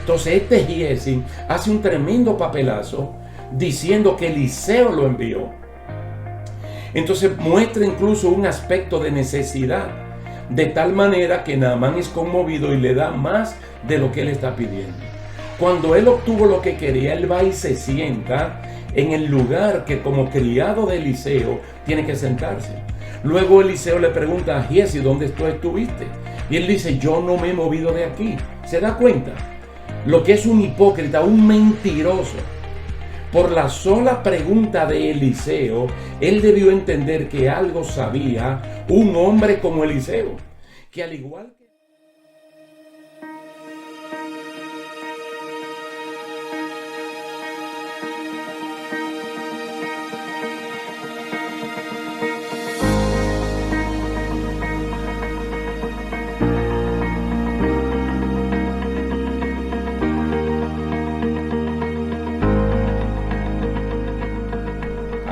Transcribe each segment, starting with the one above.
Entonces este Giesi hace un tremendo papelazo diciendo que Eliseo lo envió. Entonces muestra incluso un aspecto de necesidad, de tal manera que Naamán es conmovido y le da más de lo que él está pidiendo. Cuando él obtuvo lo que quería, él va y se sienta en el lugar que como criado de Eliseo tiene que sentarse. Luego Eliseo le pregunta a Giesi, ¿dónde tú estuviste? Y él dice, yo no me he movido de aquí. ¿Se da cuenta? Lo que es un hipócrita, un mentiroso. Por la sola pregunta de Eliseo, él debió entender que algo sabía un hombre como Eliseo, que al igual que...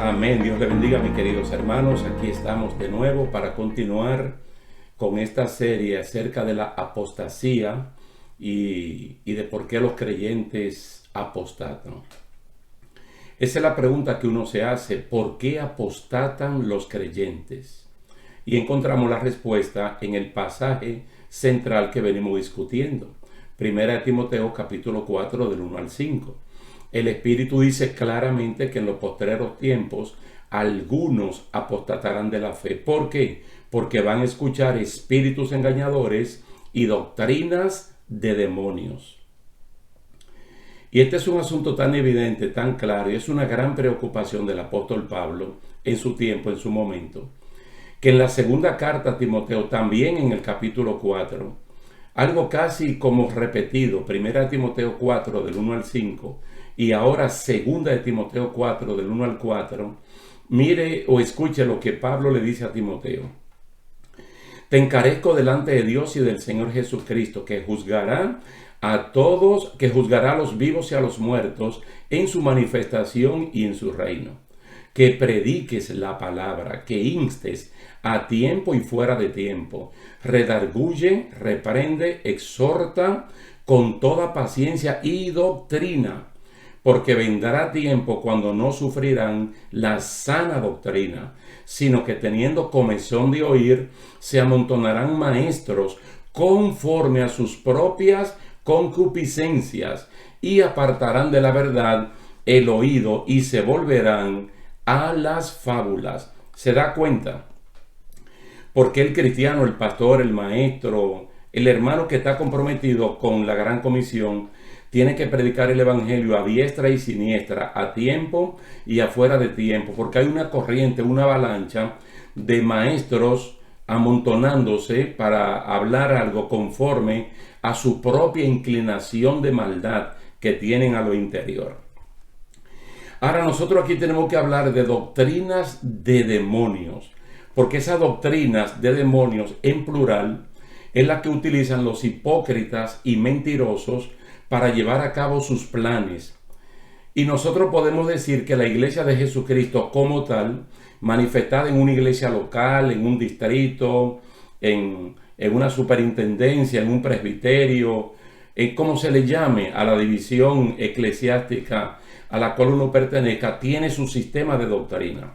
Amén. Dios le bendiga, mis queridos hermanos. Aquí estamos de nuevo para continuar con esta serie acerca de la apostasía y de por qué los creyentes apostatan. Esa es la pregunta que uno se hace: ¿por qué apostatan los creyentes? Y encontramos la respuesta en el pasaje central que venimos discutiendo. Primera de Timoteo capítulo 4 del 1 al 5. El Espíritu dice claramente que en los postreros tiempos algunos apostatarán de la fe. ¿Por qué? Porque van a escuchar espíritus engañadores y doctrinas de demonios. Y este es un asunto tan evidente, tan claro, y es una gran preocupación del apóstol Pablo en su tiempo, en su momento, que en la segunda carta a Timoteo, también en el capítulo 4, algo casi como repetido, primera de Timoteo 4 del 1 al 5, y ahora segunda de Timoteo 4 del 1 al 4, mire o escuche lo que Pablo le dice a Timoteo. Te encarezco delante de Dios y del Señor Jesucristo, que juzgará a todos, que juzgará a los vivos y a los muertos en su manifestación y en su reino. Que prediques la palabra, que instes a tiempo y fuera de tiempo, redarguye, reprende, exhorta con toda paciencia y doctrina, porque vendrá tiempo cuando no sufrirán la sana doctrina, sino que teniendo comezón de oír, se amontonarán maestros conforme a sus propias concupiscencias y apartarán de la verdad el oído y se volverán a las fábulas. ¿Se da cuenta? Porque el cristiano, el pastor, el maestro, el hermano que está comprometido con la gran comisión, tiene que predicar el evangelio a diestra y siniestra, a tiempo y afuera de tiempo, porque hay una corriente, una avalancha de maestros amontonándose para hablar algo conforme a su propia inclinación de maldad que tienen a lo interior. Ahora nosotros aquí tenemos que hablar de doctrinas de demonios, porque esas doctrinas de demonios en plural es la que utilizan los hipócritas y mentirosos para llevar a cabo sus planes. Y nosotros podemos decir que la iglesia de Jesucristo como tal, manifestada en una iglesia local, en un distrito, en una superintendencia, en un presbiterio, como se le llame a la división eclesiástica a la cual uno pertenezca, tiene su sistema de doctrina.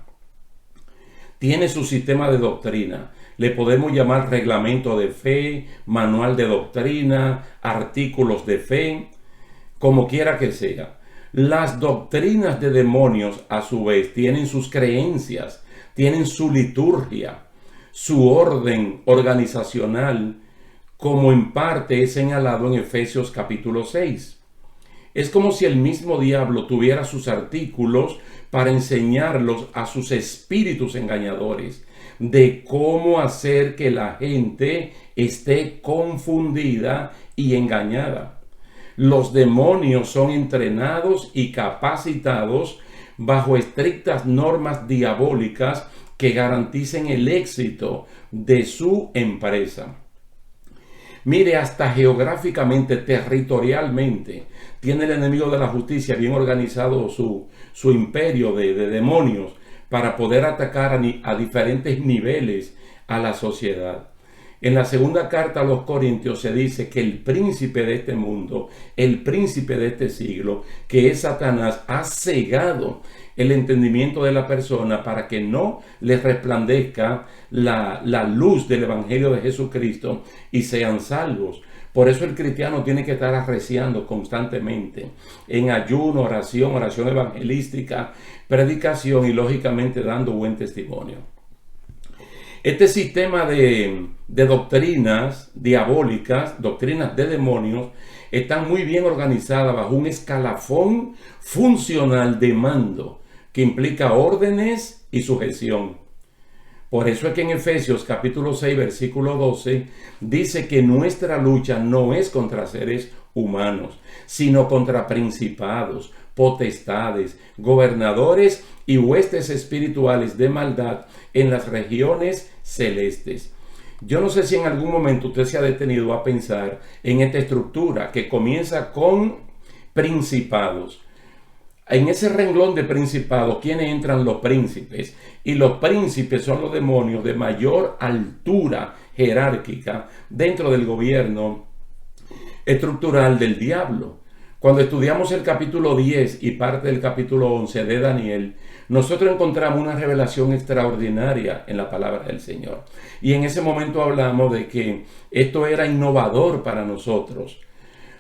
Tiene su sistema de doctrina. Le podemos llamar reglamento de fe, manual de doctrina, artículos de fe, como quiera que sea. Las doctrinas de demonios, a su vez, tienen sus creencias, tienen su liturgia, su orden organizacional, como en parte es señalado en Efesios capítulo 6. Es como si el mismo diablo tuviera sus artículos para enseñarlos a sus espíritus engañadores de cómo hacer que la gente esté confundida y engañada. Los demonios son entrenados y capacitados bajo estrictas normas diabólicas que garanticen el éxito de su empresa. Mire, hasta geográficamente, territorialmente, tiene el enemigo de la justicia bien organizado su imperio de demonios para poder atacar a diferentes niveles a la sociedad. En la segunda carta a los Corintios se dice que el príncipe de este mundo, el príncipe de este siglo, que es Satanás, ha cegado el entendimiento de la persona para que no les resplandezca la luz del Evangelio de Jesucristo y sean salvos. Por eso el cristiano tiene que estar arreciando constantemente en ayuno, oración evangelística, predicación y lógicamente dando buen testimonio. Este sistema de doctrinas diabólicas, doctrinas de demonios, están muy bien organizadas bajo un escalafón funcional de mando que implica órdenes y sujeción. Por eso es que en Efesios capítulo 6 versículo 12 dice que nuestra lucha no es contra seres humanos, sino contra principados, potestades, gobernadores y huestes espirituales de maldad en las regiones celestes. Yo no sé si en algún momento usted se ha detenido a pensar en esta estructura que comienza con principados. En ese renglón de principados, ¿quiénes entran? Los príncipes. Y los príncipes son los demonios de mayor altura jerárquica dentro del gobierno estructural del diablo. Cuando estudiamos el capítulo 10 y parte del capítulo 11 de Daniel, nosotros encontramos una revelación extraordinaria en la palabra del Señor. Y en ese momento hablamos de que esto era innovador para nosotros.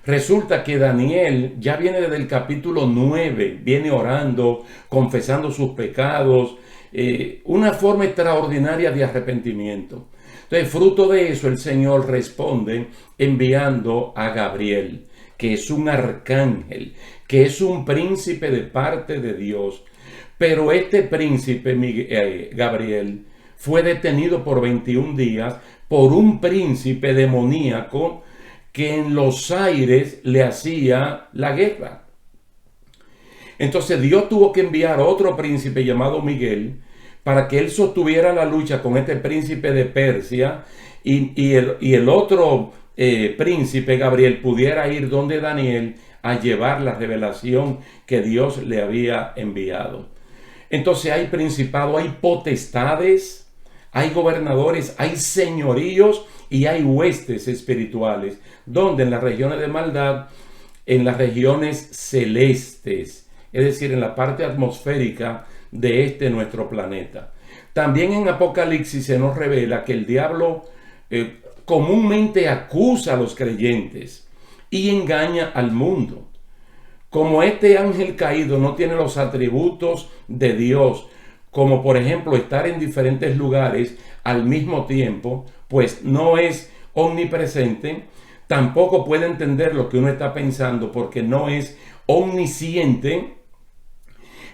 Resulta que Daniel ya viene desde el capítulo 9, viene orando, confesando sus pecados, una forma extraordinaria de arrepentimiento. Entonces, fruto de eso, el Señor responde enviando a Gabriel, que es un arcángel, que es un príncipe de parte de Dios. Pero este príncipe, Gabriel, fue detenido por 21 días por un príncipe demoníaco que en los aires le hacía la guerra. Entonces Dios tuvo que enviar otro príncipe llamado Miguel para que él sostuviera la lucha con este príncipe de Persia y el otro príncipe, Gabriel, pudiera ir donde Daniel a llevar la revelación que Dios le había enviado. Entonces hay principados, hay potestades, hay gobernadores, hay señoríos y hay huestes espirituales, donde en las regiones de maldad, en las regiones celestes, es decir, en la parte atmosférica de nuestro planeta. También en Apocalipsis se nos revela que el diablo comúnmente acusa a los creyentes y engaña al mundo. Como este ángel caído no tiene los atributos de Dios, como por ejemplo estar en diferentes lugares al mismo tiempo, pues no es omnipresente, tampoco puede entender lo que uno está pensando porque no es omnisciente.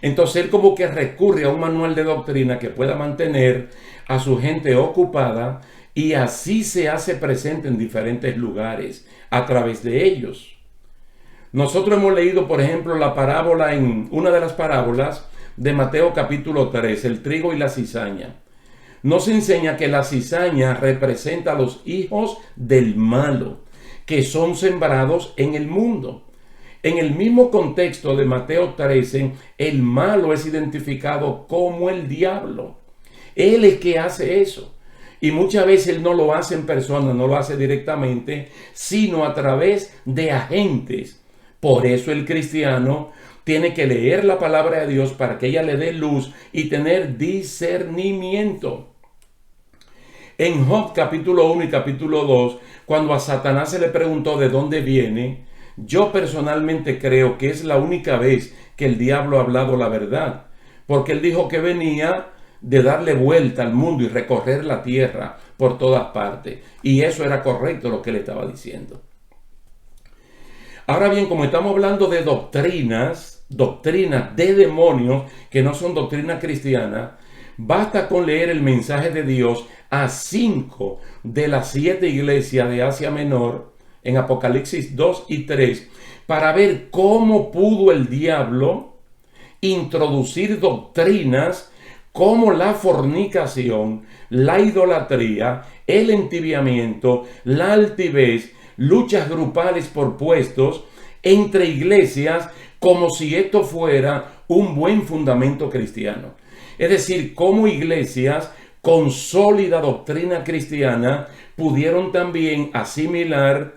Entonces él como que recurre a un manual de doctrina que pueda mantener a su gente ocupada y así se hace presente en diferentes lugares a través de ellos. Nosotros hemos leído, por ejemplo, la parábola en una de las parábolas de Mateo capítulo 3, el trigo y la cizaña. Nos enseña que la cizaña representa a los hijos del malo, que son sembrados en el mundo. En el mismo contexto de Mateo 13, el malo es identificado como el diablo. Él es que hace eso. Y muchas veces él no lo hace en persona, no lo hace directamente, sino a través de agentes. Por eso el cristiano tiene que leer la palabra de Dios para que ella le dé luz y tener discernimiento. En Job capítulo 1 y capítulo 2, cuando a Satanás se le preguntó de dónde viene, yo personalmente creo que es la única vez que el diablo ha hablado la verdad, porque él dijo que venía de darle vuelta al mundo y recorrer la tierra por todas partes, y eso era correcto lo que él estaba diciendo. Ahora bien, como estamos hablando de doctrinas de demonios que no son doctrina cristiana, basta con leer el mensaje de Dios a 5 de las 7 iglesias de Asia Menor en Apocalipsis 2 y 3 para ver cómo pudo el diablo introducir doctrinas como la fornicación, la idolatría, el entibiamiento, la altivez, luchas grupales por puestos entre iglesias, como si esto fuera un buen fundamento cristiano. Es decir, como iglesias con sólida doctrina cristiana, pudieron también asimilar,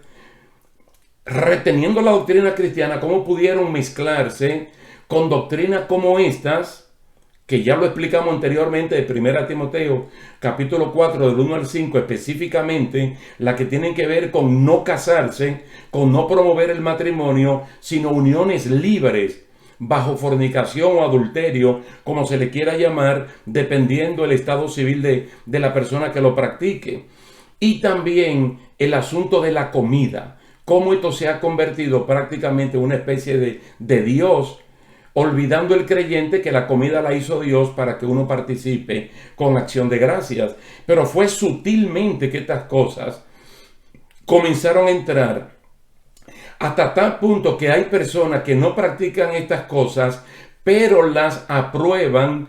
reteniendo la doctrina cristiana, cómo pudieron mezclarse con doctrinas como estas, que ya lo explicamos anteriormente de 1 Timoteo, capítulo 4, del 1 al 5, específicamente, la que tienen que ver con no casarse, con no promover el matrimonio, sino uniones libres, bajo fornicación o adulterio, como se le quiera llamar, dependiendo el estado civil de la persona que lo practique. Y también el asunto de la comida, cómo esto se ha convertido prácticamente en una especie de Dios, olvidando el creyente que la comida la hizo Dios para que uno participe con acción de gracias. Pero fue sutilmente que estas cosas comenzaron a entrar, hasta tal punto que hay personas que no practican estas cosas, pero las aprueban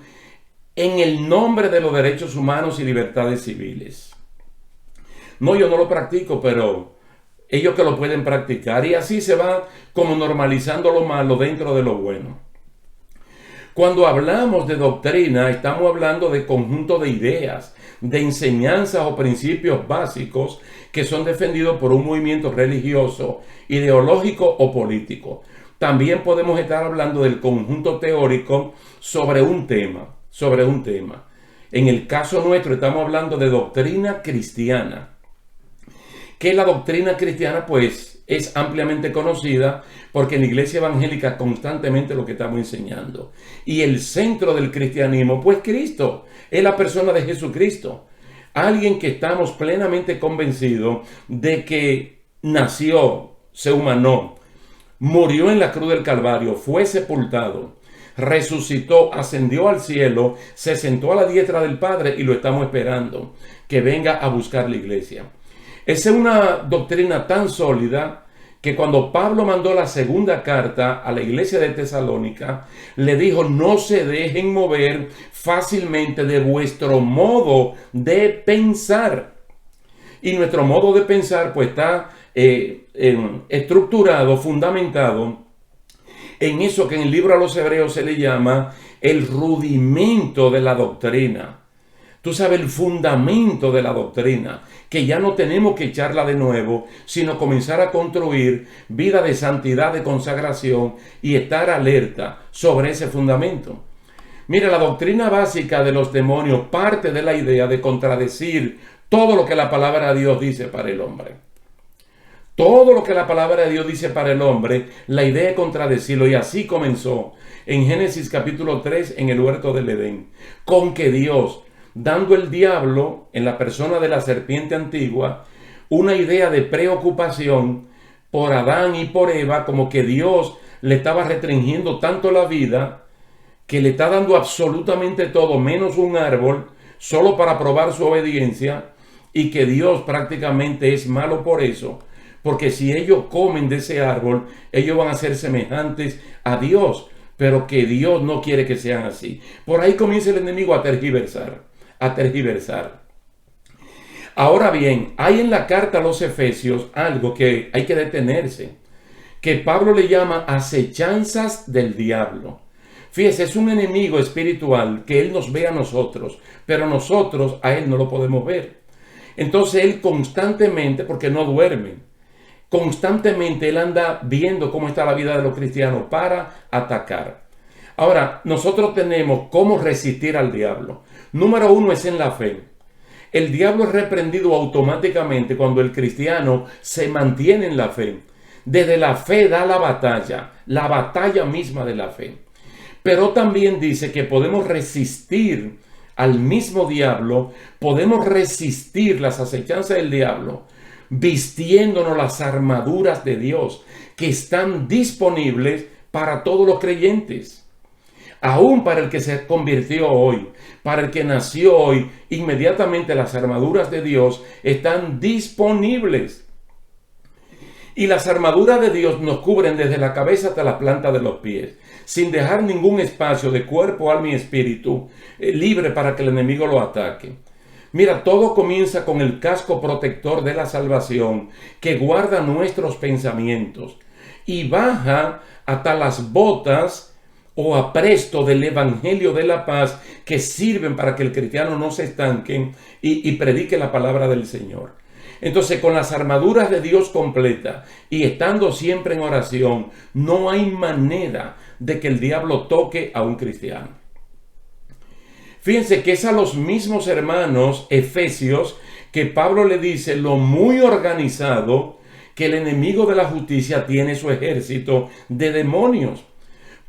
en el nombre de los derechos humanos y libertades civiles. No, yo no lo practico, pero ellos que lo pueden practicar. Y así se va como normalizando lo malo dentro de lo bueno. Cuando hablamos de doctrina, estamos hablando de conjunto de ideas, de enseñanzas o principios básicos que son defendidos por un movimiento religioso, ideológico o político. También podemos estar hablando del conjunto teórico sobre un tema. En el caso nuestro estamos hablando de doctrina cristiana. Que la doctrina cristiana pues es ampliamente conocida porque en la iglesia evangélica constantemente lo que estamos enseñando. Y el centro del cristianismo pues Cristo, es la persona de Jesucristo. Alguien que estamos plenamente convencidos de que nació, se humanó, murió en la cruz del Calvario, fue sepultado, resucitó, ascendió al cielo, se sentó a la diestra del Padre y lo estamos esperando que venga a buscar la iglesia. Esa es una doctrina tan sólida que cuando Pablo mandó la segunda carta a la iglesia de Tesalónica, le dijo: no se dejen mover fácilmente de vuestro modo de pensar. Y nuestro modo de pensar pues está estructurado, fundamentado en eso que en el libro a los Hebreos se le llama el rudimento de la doctrina. Tú sabes, el fundamento de la doctrina, que ya no tenemos que echarla de nuevo, sino comenzar a construir vida de santidad, de consagración y estar alerta sobre ese fundamento. Mira, la doctrina básica de los demonios parte de la idea de contradecir todo lo que la palabra de Dios dice para el hombre. Todo lo que la palabra de Dios dice para el hombre, la idea es contradecirlo. Y así comenzó en Génesis capítulo 3 en el huerto del Edén, con que Dios, dando el diablo en la persona de la serpiente antigua una idea de preocupación por Adán y por Eva, como que Dios le estaba restringiendo tanto la vida que le está dando absolutamente todo menos un árbol solo para probar su obediencia, y que Dios prácticamente es malo por eso, porque si ellos comen de ese árbol ellos van a ser semejantes a Dios, pero que Dios no quiere que sean así. Por ahí comienza el enemigo a tergiversar. Ahora bien, hay en la carta a los Efesios algo que hay que detenerse, que Pablo le llama acechanzas del diablo. Fíjese, es un enemigo espiritual que él nos ve a nosotros, pero nosotros a él no lo podemos ver. Entonces él constantemente, porque no duerme, constantemente él anda viendo cómo está la vida de los cristianos para atacar. Ahora, nosotros tenemos cómo resistir al diablo. Número uno es en la fe. El diablo es reprendido automáticamente cuando el cristiano se mantiene en la fe. Desde la fe da la batalla misma de la fe. Pero también dice que podemos resistir al mismo diablo, podemos resistir las acechanzas del diablo, vistiéndonos las armaduras de Dios que están disponibles para todos los creyentes. Aún para el que se convirtió hoy, para el que nació hoy, inmediatamente las armaduras de Dios están disponibles. Y las armaduras de Dios nos cubren desde la cabeza hasta la planta de los pies, sin dejar ningún espacio de cuerpo, alma y espíritu libre para que el enemigo lo ataque. Mira, todo comienza con el casco protector de la salvación que guarda nuestros pensamientos y baja hasta las botas o apresto del evangelio de la paz que sirven para que el cristiano no se estanque y predique la palabra del Señor. Entonces, con las armaduras de Dios completas y estando siempre en oración, no hay manera de que el diablo toque a un cristiano. Fíjense que es a los mismos hermanos efesios que Pablo le dice lo muy organizado que el enemigo de la justicia tiene su ejército de demonios,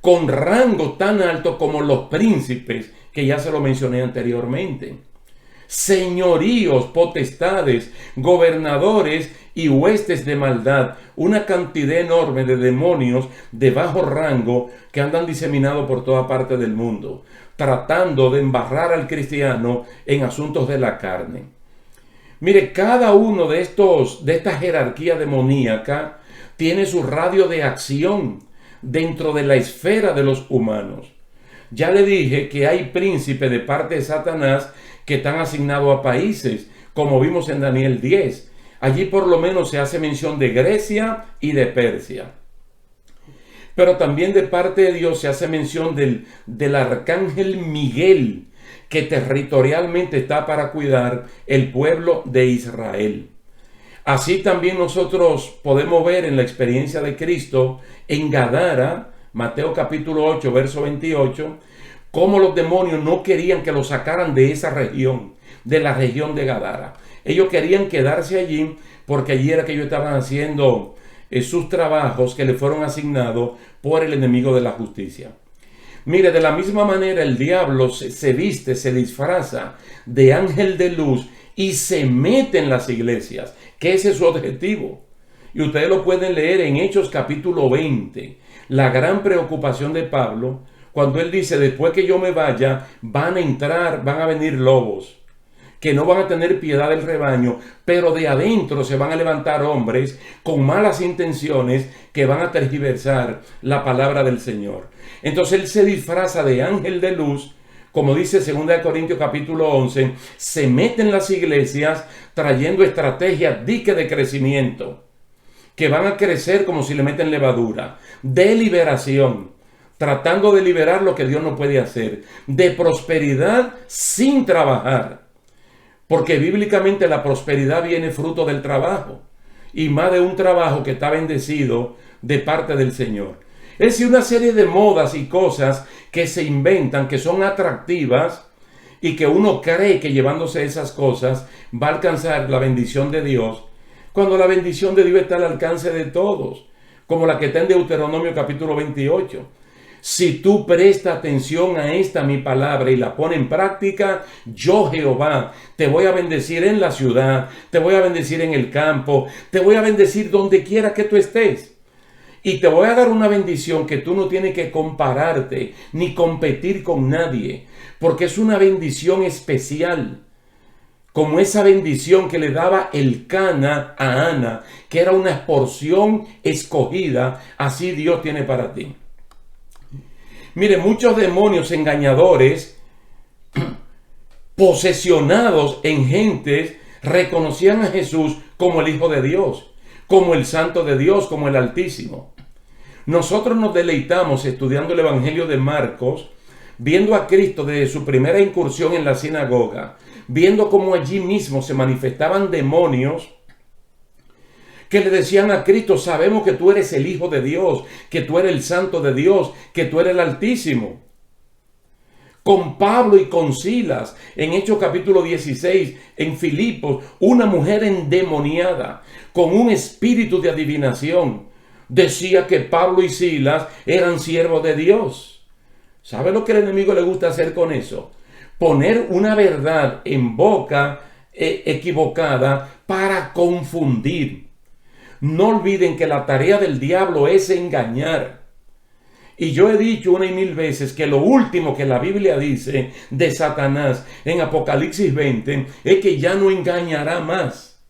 con rango tan alto como los príncipes, que ya se lo mencioné anteriormente. Señoríos, potestades, gobernadores y huestes de maldad, una cantidad enorme de demonios de bajo rango que andan diseminados por toda parte del mundo, tratando de embarrar al cristiano en asuntos de la carne. Mire, cada uno de esta jerarquía demoníaca tiene su radio de acción dentro de la esfera de los humanos. Ya le dije que hay príncipes de parte de Satanás que están asignados a países, como vimos en Daniel 10. Allí por lo menos se hace mención de Grecia y de Persia. Pero también de parte de Dios se hace mención del arcángel Miguel, que territorialmente está para cuidar el pueblo de Israel. Así también nosotros podemos ver en la experiencia de Cristo en Gadara, Mateo capítulo 8, verso 28, cómo los demonios no querían que lo sacaran de esa región, de la región de Gadara. Ellos querían quedarse allí porque allí era que ellos estaban haciendo sus trabajos que le fueron asignados por el enemigo de la justicia. Mire, de la misma manera el diablo se viste, se disfraza de ángel de luz y se mete en las iglesias, que ese es su objetivo. Y ustedes lo pueden leer en Hechos capítulo 20, la gran preocupación de Pablo, cuando él dice, después que yo me vaya, van a venir lobos, que no van a tener piedad del rebaño, pero de adentro se van a levantar hombres con malas intenciones que van a tergiversar la palabra del Señor. Entonces él se disfraza de ángel de luz, como dice 2 Corintios capítulo 11, se mete en las iglesias trayendo estrategias dique de crecimiento, que van a crecer como si le meten levadura, de liberación, tratando de liberar lo que Dios no puede hacer, de prosperidad sin trabajar. Porque bíblicamente la prosperidad viene fruto del trabajo, y más de un trabajo que está bendecido de parte del Señor. Es decir, una serie de modas y cosas que se inventan, que son atractivas, y que uno cree que llevándose esas cosas va a alcanzar la bendición de Dios, cuando la bendición de Dios está al alcance de todos, como la que está en Deuteronomio capítulo 28. Si tú prestas atención a esta mi palabra y la pones en práctica, yo Jehová te voy a bendecir en la ciudad, te voy a bendecir en el campo, te voy a bendecir donde quiera que tú estés. Y te voy a dar una bendición que tú no tienes que compararte ni competir con nadie, porque es una bendición especial, como esa bendición que le daba Elcana a Ana, que era una porción escogida, así Dios tiene para ti. Mire, muchos demonios engañadores, posesionados en gentes, reconocían a Jesús como el Hijo de Dios, como el Santo de Dios, como el Altísimo. Nosotros nos deleitamos estudiando el Evangelio de Marcos, viendo a Cristo desde su primera incursión en la sinagoga, viendo cómo allí mismo se manifestaban demonios que le decían a Cristo, sabemos que tú eres el Hijo de Dios, que tú eres el Santo de Dios, que tú eres el Altísimo. Con Pablo y con Silas, en Hechos capítulo 16, en Filipos, una mujer endemoniada, con un espíritu de adivinación, decía que Pablo y Silas eran siervos de Dios. ¿Sabe lo que el enemigo le gusta hacer con eso? Poner una verdad en boca equivocada para confundir. No olviden que la tarea del diablo es engañar. Y yo he dicho una y mil veces que lo último que la Biblia dice de Satanás en Apocalipsis 20 es que ya no engañará más.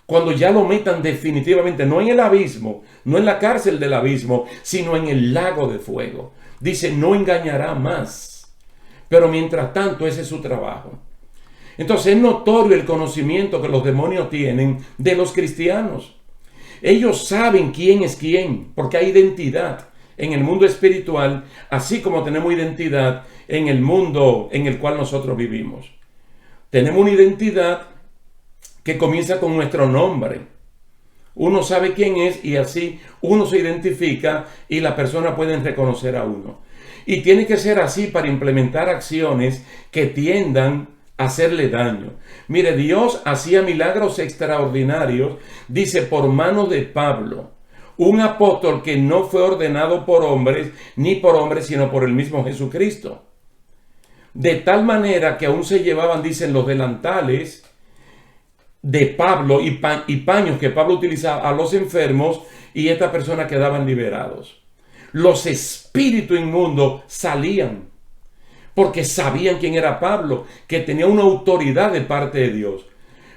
Cuando ya lo metan definitivamente, no en el abismo, no en la cárcel del abismo, sino en el lago de fuego. Dice, no engañará más. Pero mientras tanto, ese es su trabajo. Entonces es notorio el conocimiento que los demonios tienen de los cristianos. Ellos saben quién es quién, porque hay identidad. en el mundo espiritual, así como tenemos identidad en el mundo en el cual nosotros vivimos. Tenemos una identidad que comienza con nuestro nombre. Uno sabe quién es y así uno se identifica y la persona puede reconocer a uno. Y tiene que ser así para implementar acciones que tiendan a hacerle daño. Mire, Dios hacía milagros extraordinarios, dice, por mano de Pablo, un apóstol que no fue ordenado por hombres, ni por hombres, sino por el mismo Jesucristo. De tal manera que aún se llevaban, dicen, los delantales de Pablo y paños que Pablo utilizaba a los enfermos, y estas personas quedaban liberados. Los espíritus inmundos salían porque sabían quién era Pablo, que tenía una autoridad de parte de Dios.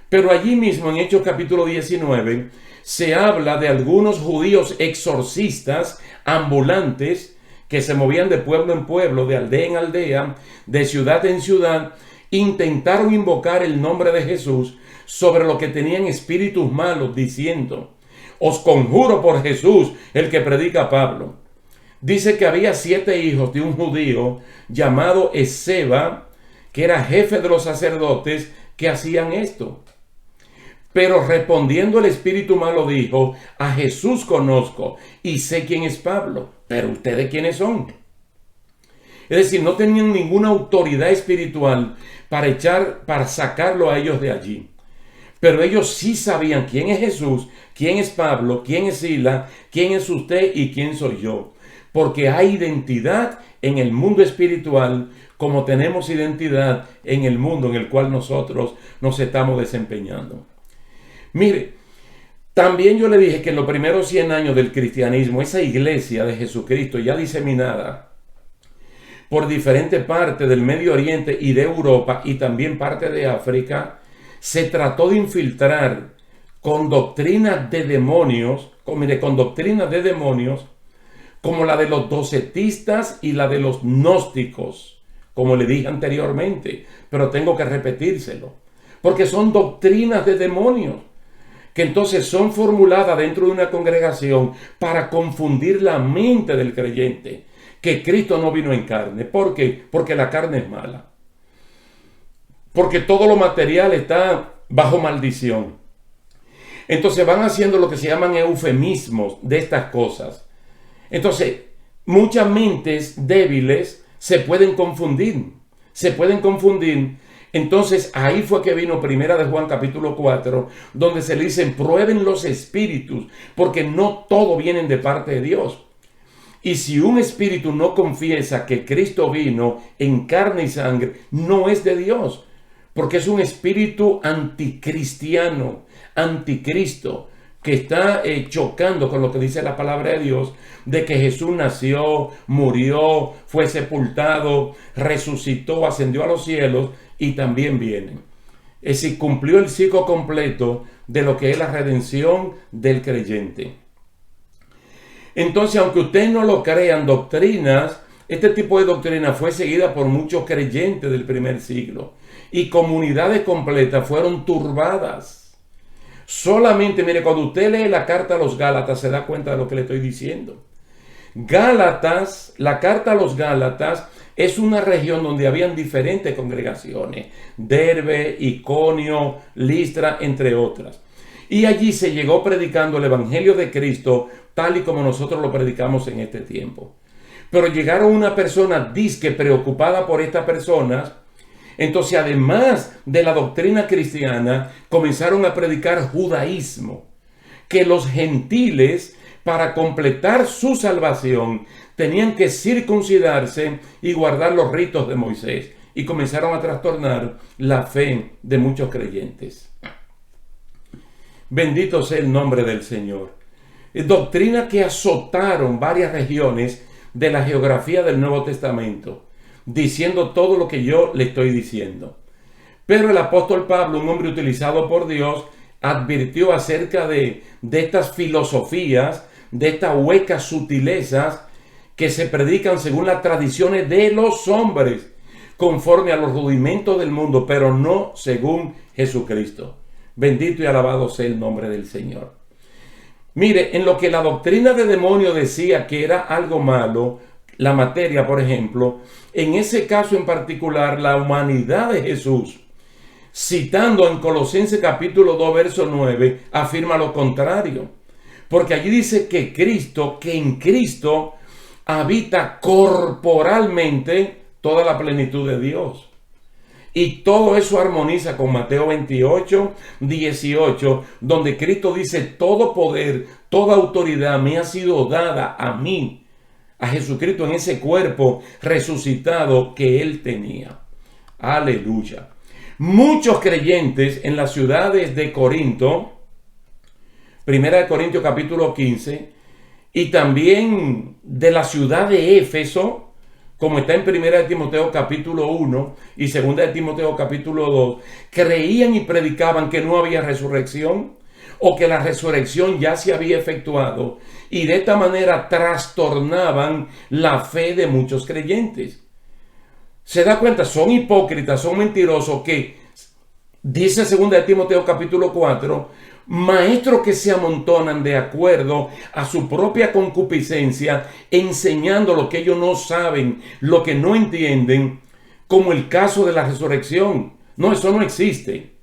Pero allí mismo en Hechos capítulo 19 se habla de algunos judíos exorcistas ambulantes que se movían de pueblo en pueblo, de aldea en aldea, de ciudad en ciudad. Intentaron invocar el nombre de Jesús sobre lo que tenían espíritus malos, diciendo: os conjuro por Jesús, el que predica Pablo. Dice que había 7 hijos de un judío llamado Esceva, que era jefe de los sacerdotes, que hacían esto. Pero respondiendo el espíritu malo dijo: a Jesús conozco y sé quién es Pablo, pero ustedes quiénes son. Es decir, no tenían ninguna autoridad espiritual para sacarlo a ellos de allí. Pero ellos sí sabían quién es Jesús, quién es Pablo, quién es Sila, quién es usted y quién soy yo. Porque hay identidad en el mundo espiritual como tenemos identidad en el mundo en el cual nosotros nos estamos desempeñando. Mire, también yo le dije que en los primeros 100 años del cristianismo, esa iglesia de Jesucristo ya diseminada por diferentes partes del Medio Oriente y de Europa y también parte de África, se trató de infiltrar con doctrinas de demonios, con doctrinas de demonios, como la de los docetistas y la de los gnósticos, como le dije anteriormente, pero tengo que repetírselo, porque son doctrinas de demonios, que entonces son formuladas dentro de una congregación para confundir la mente del creyente, que Cristo no vino en carne. ¿Por qué? Porque la carne es mala. Porque todo lo material está bajo maldición. Entonces van haciendo lo que se llaman eufemismos de estas cosas. Entonces, muchas mentes débiles se pueden confundir. Entonces, ahí fue que vino Primera de Juan capítulo 4, donde se le dicen: prueben los espíritus, porque no todo vienen de parte de Dios. Y si un espíritu no confiesa que Cristo vino en carne y sangre, no es de Dios, porque es un espíritu anticristiano, anticristo, que está chocando con lo que dice la palabra de Dios, de que Jesús nació, murió, fue sepultado, resucitó, ascendió a los cielos y también viene. Es decir, cumplió el ciclo completo de lo que es la redención del creyente. Entonces, aunque ustedes no lo crean, doctrinas, este tipo de doctrina fue seguida por muchos creyentes del primer siglo y comunidades completas fueron turbadas. Solamente, mire, cuando usted lee la carta a los Gálatas se da cuenta de lo que le estoy diciendo. Gálatas, la carta a los Gálatas es una región donde habían diferentes congregaciones, Derbe, Iconio, Listra, entre otras. Y allí se llegó predicando el evangelio de Cristo tal y como nosotros lo predicamos en este tiempo. Pero llegaron una persona disque preocupada por estas personas. Entonces, además de la doctrina cristiana, comenzaron a predicar judaísmo, que los gentiles, para completar su salvación, tenían que circuncidarse y guardar los ritos de Moisés. Y comenzaron a trastornar la fe de muchos creyentes. Bendito sea el nombre del Señor. Doctrina que azotaron varias regiones de la geografía del Nuevo Testamento, diciendo todo lo que yo le estoy diciendo. Pero el apóstol Pablo, un hombre utilizado por Dios, advirtió acerca de estas filosofías, de estas huecas sutilezas que se predican según las tradiciones de los hombres, conforme a los rudimentos del mundo, pero no según Jesucristo. Bendito y alabado sea el nombre del Señor. Mire, en lo que la doctrina de demonio decía que era algo malo, la materia, por ejemplo, en ese caso en particular, la humanidad de Jesús, citando en Colosenses capítulo 2, verso 9, afirma lo contrario. Porque allí dice que en Cristo habita corporalmente toda la plenitud de Dios. Y todo eso armoniza con Mateo 28, 18, donde Cristo dice: todo poder, toda autoridad me ha sido dada a mí, a Jesucristo, en ese cuerpo resucitado que Él tenía. Aleluya. Muchos creyentes en las ciudades de Corinto, Primera de Corintios capítulo 15, y también de la ciudad de Éfeso, como está en Primera de Timoteo capítulo 1 y Segunda de Timoteo capítulo 2, creían y predicaban que no había resurrección, o que la resurrección ya se había efectuado, y de esta manera trastornaban la fe de muchos creyentes. Se da cuenta, son hipócritas, son mentirosos, que dice Segunda de Timoteo capítulo 4, maestros que se amontonan de acuerdo a su propia concupiscencia, enseñando lo que ellos no saben, lo que no entienden, como el caso de la resurrección. No, eso no existe.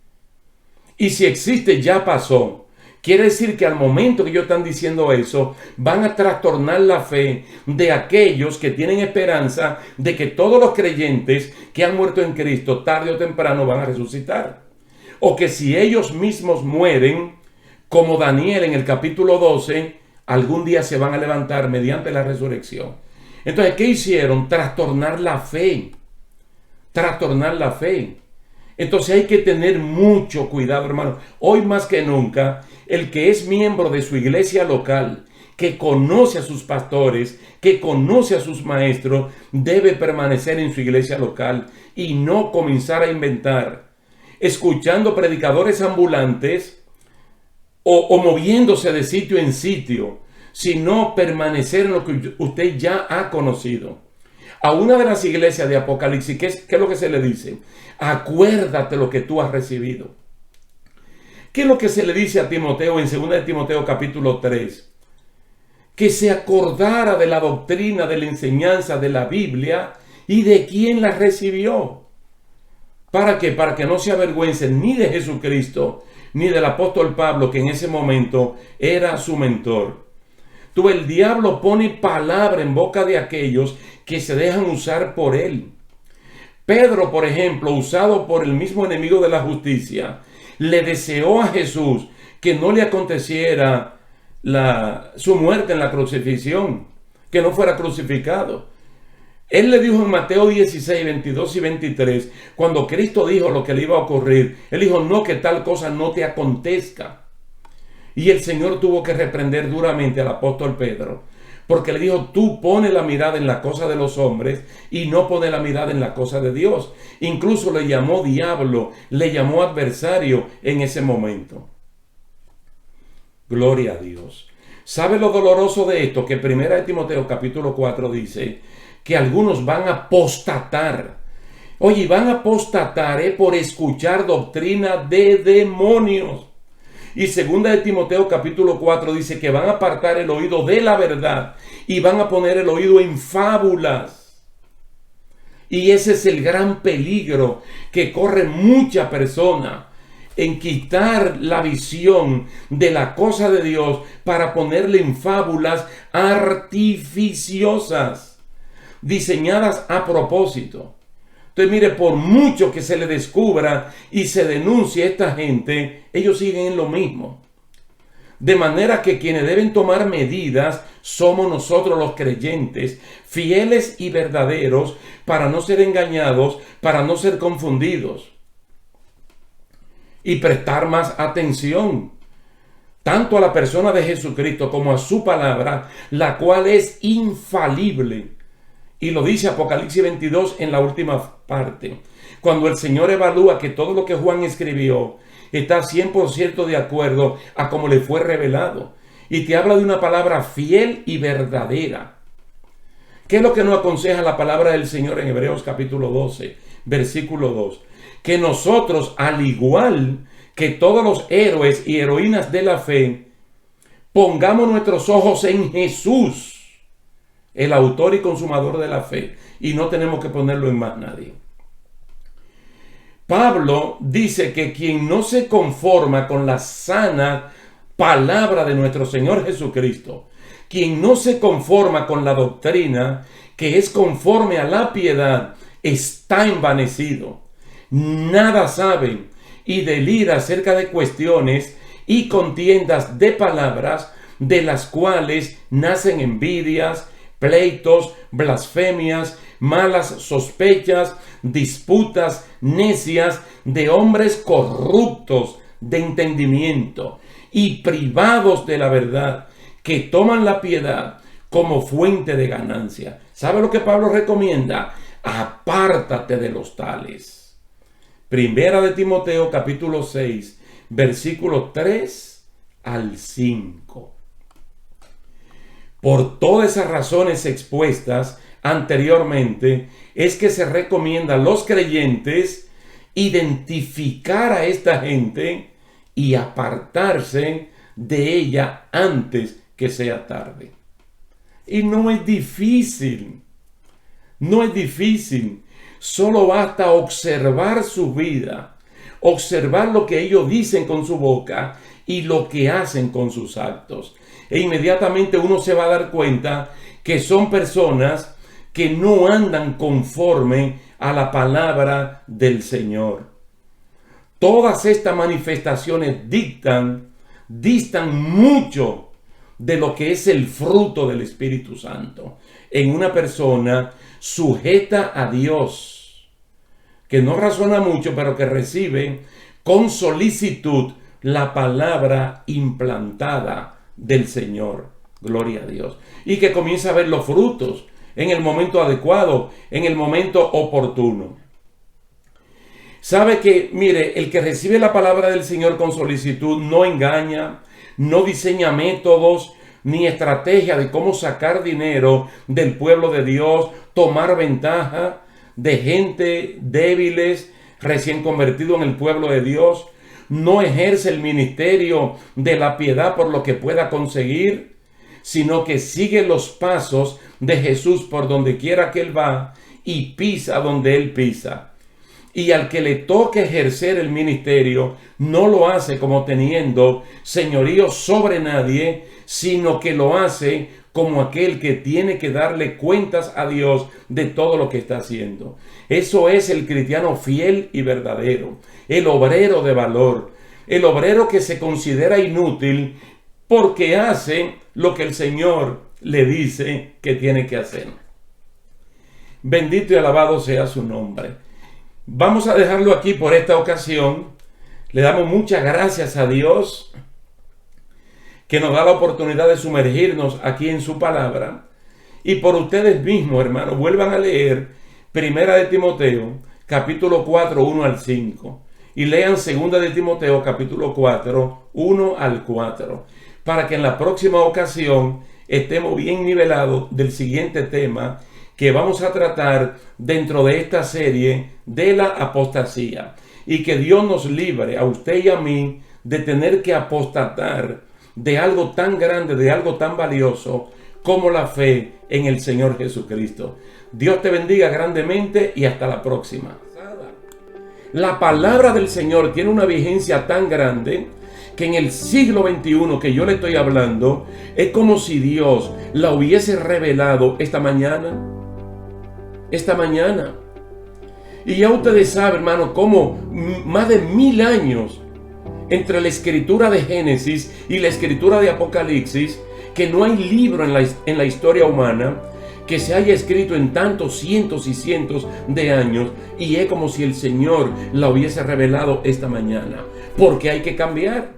Y si existe, ya pasó. Quiere decir que al momento que ellos están diciendo eso, van a trastornar la fe de aquellos que tienen esperanza de que todos los creyentes que han muerto en Cristo, tarde o temprano, van a resucitar. O que si ellos mismos mueren, como Daniel en el capítulo 12, algún día se van a levantar mediante la resurrección. Entonces, ¿qué hicieron? Trastornar la fe. Trastornar la fe. Entonces hay que tener mucho cuidado, hermano. Hoy más que nunca, el que es miembro de su iglesia local, que conoce a sus pastores, que conoce a sus maestros, debe permanecer en su iglesia local y no comenzar a inventar, escuchando predicadores ambulantes o moviéndose de sitio en sitio, sino permanecer en lo que usted ya ha conocido. A una de las iglesias de Apocalipsis, ¿qué es lo que se le dice? Acuérdate lo que tú has recibido. ¿Qué es lo que se le dice a Timoteo en 2 de Timoteo capítulo 3? Que se acordara de la doctrina, de la enseñanza de la Biblia y de quién la recibió. ¿Para qué? Para que no se avergüencen ni de Jesucristo, ni del apóstol Pablo, que en ese momento era su mentor. El diablo pone palabra en boca de aquellos que se dejan usar por él. Pedro, por ejemplo, usado por el mismo enemigo de la justicia, le deseó a Jesús que no le aconteciera su muerte en la crucifixión, que no fuera crucificado. Él le dijo en Mateo 16, 22 y 23, cuando Cristo dijo lo que le iba a ocurrir, él dijo: no, que tal cosa no te acontezca. Y el Señor tuvo que reprender duramente al apóstol Pedro, porque le dijo: tú pones la mirada en la cosa de los hombres y no pones la mirada en la cosa de Dios. Incluso le llamó diablo, le llamó adversario en ese momento. Gloria a Dios. ¿Sabe lo doloroso de esto? Que Primera de Timoteo capítulo 4 dice que algunos van a apostatar. Oye, van a apostatar por escuchar doctrina de demonios. Y 2 de Timoteo capítulo 4 dice que van a apartar el oído de la verdad y van a poner el oído en fábulas. Y ese es el gran peligro que corre mucha persona, en quitar la visión de la cosa de Dios para ponerle en fábulas artificiosas, diseñadas a propósito. Entonces, mire, por mucho que se le descubra y se denuncie a esta gente, ellos siguen en lo mismo. De manera que quienes deben tomar medidas somos nosotros los creyentes, fieles y verdaderos, para no ser engañados, para no ser confundidos. Y prestar más atención, tanto a la persona de Jesucristo como a su palabra, la cual es infalible. Y lo dice Apocalipsis 22 en la última parte. Cuando el Señor evalúa que todo lo que Juan escribió está 100% de acuerdo a como le fue revelado. Y te habla de una palabra fiel y verdadera. ¿Qué es lo que nos aconseja la palabra del Señor en Hebreos capítulo 12, versículo 2? Que nosotros, al igual que todos los héroes y heroínas de la fe, Pongamos nuestros ojos en Jesús, el autor y consumador de la fe, y no tenemos que ponerlo en más nadie. Pablo dice que quien no se conforma con la sana palabra de nuestro Señor Jesucristo, quien no se conforma con la doctrina que es conforme a la piedad, está envanecido. Nada sabe y delira acerca de cuestiones y contiendas de palabras, de las cuales nacen envidias, pleitos, blasfemias, malas sospechas, disputas necias de hombres corruptos de entendimiento y privados de la verdad, que toman la piedad como fuente de ganancia. ¿Sabe lo que Pablo recomienda? Apártate de los tales. Primera de Timoteo capítulo 6, versículos 3 al 5. Por todas esas razones expuestas anteriormente, es que se recomienda a los creyentes identificar a esta gente y apartarse de ella antes que sea tarde. Y no es difícil, no es difícil. Solo basta observar su vida, observar lo que ellos dicen con su boca y lo que hacen con sus actos. E inmediatamente uno se va a dar cuenta que son personas que no andan conforme a la palabra del Señor. Todas estas manifestaciones distan mucho de lo que es el fruto del Espíritu Santo en una persona sujeta a Dios, que no razona mucho, pero que recibe con solicitud la palabra implantada del Señor. Gloria a Dios. Y que comienza a ver los frutos en el momento adecuado, en el momento oportuno. Sabe que, mire, el que recibe la palabra del Señor con solicitud no engaña, no diseña métodos ni estrategia de cómo sacar dinero del pueblo de Dios, tomar ventaja de gente débiles, recién convertido en el pueblo de Dios. No ejerce el ministerio de la piedad por lo que pueda conseguir, sino que sigue los pasos de Jesús por donde quiera que Él va y pisa donde Él pisa. Y al que le toque ejercer el ministerio, no lo hace como teniendo señorío sobre nadie, sino que lo hace como aquel que tiene que darle cuentas a Dios de todo lo que está haciendo. Eso es el cristiano fiel y verdadero, el obrero de valor, el obrero que se considera inútil porque hace lo que el Señor le dice que tiene que hacer. Bendito y alabado sea su nombre. Vamos a dejarlo aquí por esta ocasión. Le damos muchas gracias a Dios que nos da la oportunidad de sumergirnos aquí en su palabra. Y por ustedes mismos, hermanos, vuelvan a leer Primera de Timoteo, capítulo 4, 1 al 5. Y lean Segunda de Timoteo, capítulo 4, 1 al 4. Para que en la próxima ocasión estemos bien nivelados del siguiente tema que vamos a tratar dentro de esta serie de la apostasía. Y que Dios nos libre a usted y a mí de tener que apostatar de algo tan grande, de algo tan valioso como la fe en el Señor Jesucristo. Dios te bendiga grandemente y hasta la próxima. La palabra del Señor tiene una vigencia tan grande que en el siglo XXI que yo le estoy hablando, es como si Dios la hubiese revelado esta mañana. Y ya ustedes saben, hermano, cómo más de 1000 años entre la escritura de Génesis y la escritura de Apocalipsis, que no hay libro en la historia humana que se haya escrito en tantos cientos y cientos de años, y es como si el Señor la hubiese revelado esta mañana, porque hay que cambiar.